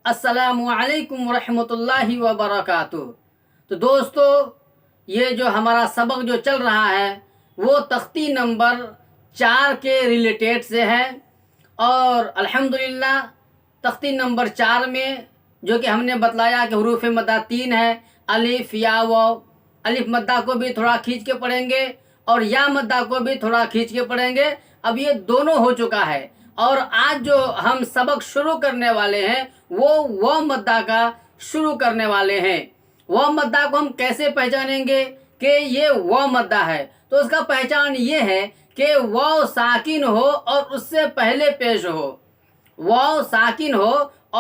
السلام علیکم ورحمۃ اللہ وبرکاتہ۔ تو دوستو، یہ جو ہمارا سبق جو چل رہا ہے وہ تختی نمبر 4 کے ریلیٹڈ سے ہے، اور الحمدللہ تختی نمبر 4 میں جو کہ ہم نے بتلایا کہ حروف مدہ 3 ہے، الف یا واو۔ الف مدہ کو بھی تھوڑا کھینچ کے پڑھیں گے اور یا مدہ کو بھی تھوڑا کھینچ کے پڑھیں گے۔ اب یہ دونوں ہو چکا ہے، اور آج جو ہم سبق شروع کرنے والے ہیں وہ واو مدہ کا شروع کرنے والے ہیں۔ واو مدہ کو ہم کیسے پہچانیں گے کہ یہ واو مدہ ہے؟ تو اس کا پہچان یہ ہے کہ واو ساکن ہو اور اس سے پہلے پیش ہو۔ واو ساکن ہو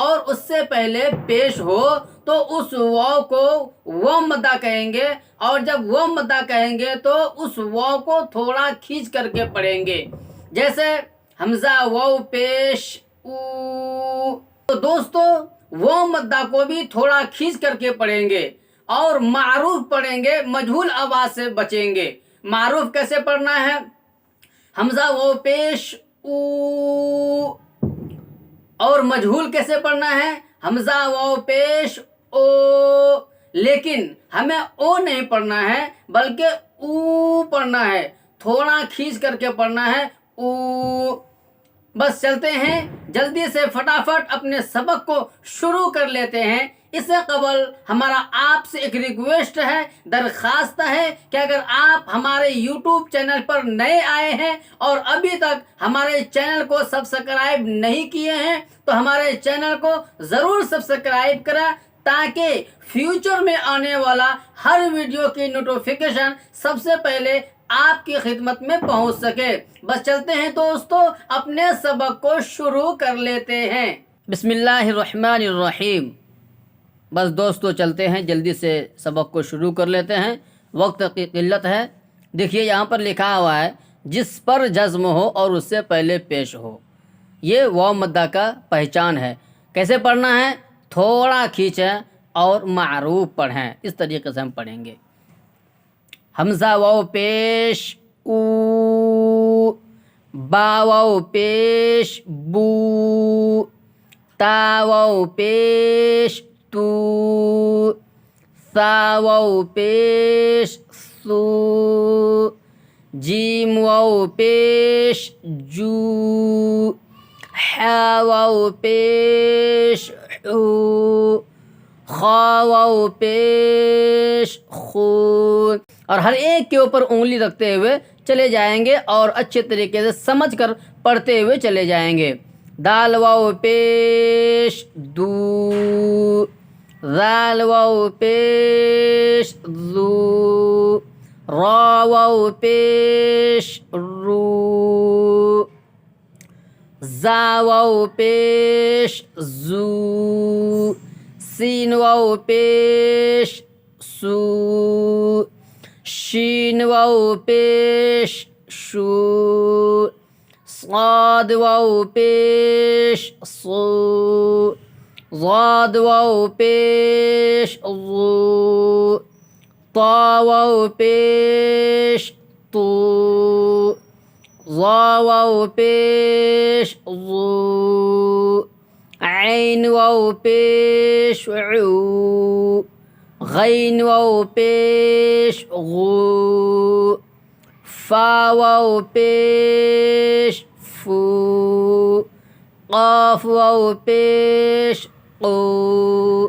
اور اس سے پہلے پیش ہو تو اس واو کو واو مدہ کہیں گے، اور جب واو مدہ کہیں گے تو اس واو کو تھوڑا کھینچ کر کے پڑھیں گے، جیسے حمزہ واو پیش او۔ تو دوستو، واو مدہ کو بھی تھوڑا کھینچ کر کے پڑھیں گے، اور معروف پڑھیں گے، مجہول آواز سے بچیں گے۔ معروف کیسے پڑھنا ہے؟ حمزہ واو پیش او، اور مجہول کیسے پڑھنا ہے؟ حمزہ واو پیش او، لیکن ہمیں او نہیں پڑھنا ہے بلکہ او پڑھنا ہے، تھوڑا کھینچ کر کے پڑھنا ہے، او۔ بس چلتے ہیں، جلدی سے فٹافٹ اپنے سبق کو شروع کر لیتے ہیں۔ اس سے قبل ہمارا آپ سے ایک ریکویسٹ ہے، درخواست ہے کہ اگر آپ ہمارے یوٹیوب چینل پر نئے آئے ہیں اور ابھی تک ہمارے چینل کو سبسکرائب نہیں کیے ہیں تو ہمارے چینل کو ضرور سبسکرائب کریں، تاکہ فیوچر میں آنے والا ہر ویڈیو کی نوٹیفیکیشن سب سے پہلے آپ کی خدمت میں پہنچ سکے۔ بس چلتے ہیں دوستو، اپنے سبق کو شروع کر لیتے ہیں۔ بسم اللہ الرحمن الرحیم۔ بس دوستو چلتے ہیں، جلدی سے سبق کو شروع کر لیتے ہیں، وقت کی قلت ہے۔ دیکھیے یہاں پر لکھا ہوا ہے جس پر جزم ہو اور اس سے پہلے پیش ہو، یہ واو مدہ کا پہچان ہے۔ کیسے پڑھنا ہے؟ تھوڑا کھینچیں اور معروف پڑھیں، اس طریقے سے ہم پڑھیں گے۔ حمزہ واو پیش او، با واو پیش بو، تا واو پیش تو، ثا واو پیش سو، جیم واو پیش جو، حا واو پیش حو، خا واو پیش خو، اور ہر ایک کے اوپر انگلی رکھتے ہوئے چلے جائیں گے اور اچھے طریقے سے سمجھ کر پڑھتے ہوئے چلے جائیں گے۔ دال واو پیش دو، ذال واو پیش ذو، را واو پیش رو، زا واو پیش زو، سین واو پیش سو، شین واو پیش شو، صاد واو پیش صو، ضاد واو پیش ضو، طا واو پیش طو، ظا واو پیش ظو، عین واو پیش عو، غین واو پیش غو، فا واو پیش فو، قاف واو پیش قو،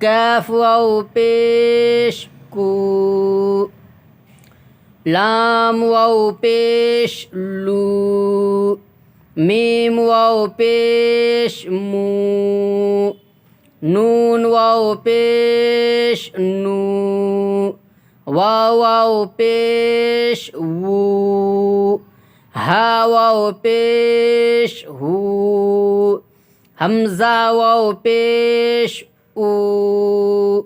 کاف واو پیش کو، لام واو پیش لو، میم واو پیش مو، نون واو پیش نو، واو واو پیش وو، ہا واو پیش ہو، حمزہ واو پیش او،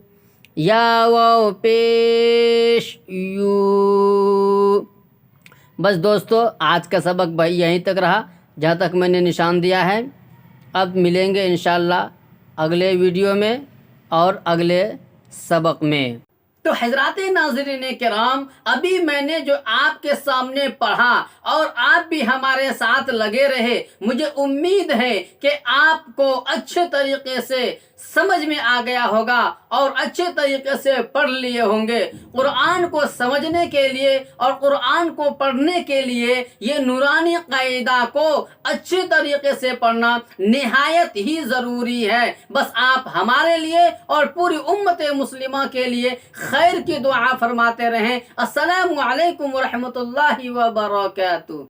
یا واو پیش یو۔ بس دوستو، آج کا سبق بھائی یہیں تک رہا جہاں تک میں نے نشان دیا ہے۔ اب ملیں گے انشاءاللہ اگلے ویڈیو میں اور اگلے سبق میں۔ تو حضرات ناظرین کرام، ابھی میں نے جو آپ کے سامنے پڑھا اور آپ بھی ہمارے ساتھ لگے رہے، مجھے امید ہے کہ آپ کو اچھے طریقے سے سمجھ میں آ گیا ہوگا اور اچھے طریقے سے پڑھ لیے ہوں گے۔ قرآن کو سمجھنے کے لیے اور قرآن کو پڑھنے کے لیے یہ نورانی قاعدہ کو اچھے طریقے سے پڑھنا نہایت ہی ضروری ہے۔ بس آپ ہمارے لیے اور پوری امت مسلمہ کے لیے خیر کی دعا فرماتے رہیں۔ السلام علیکم ورحمۃ اللہ وبرکاتہ۔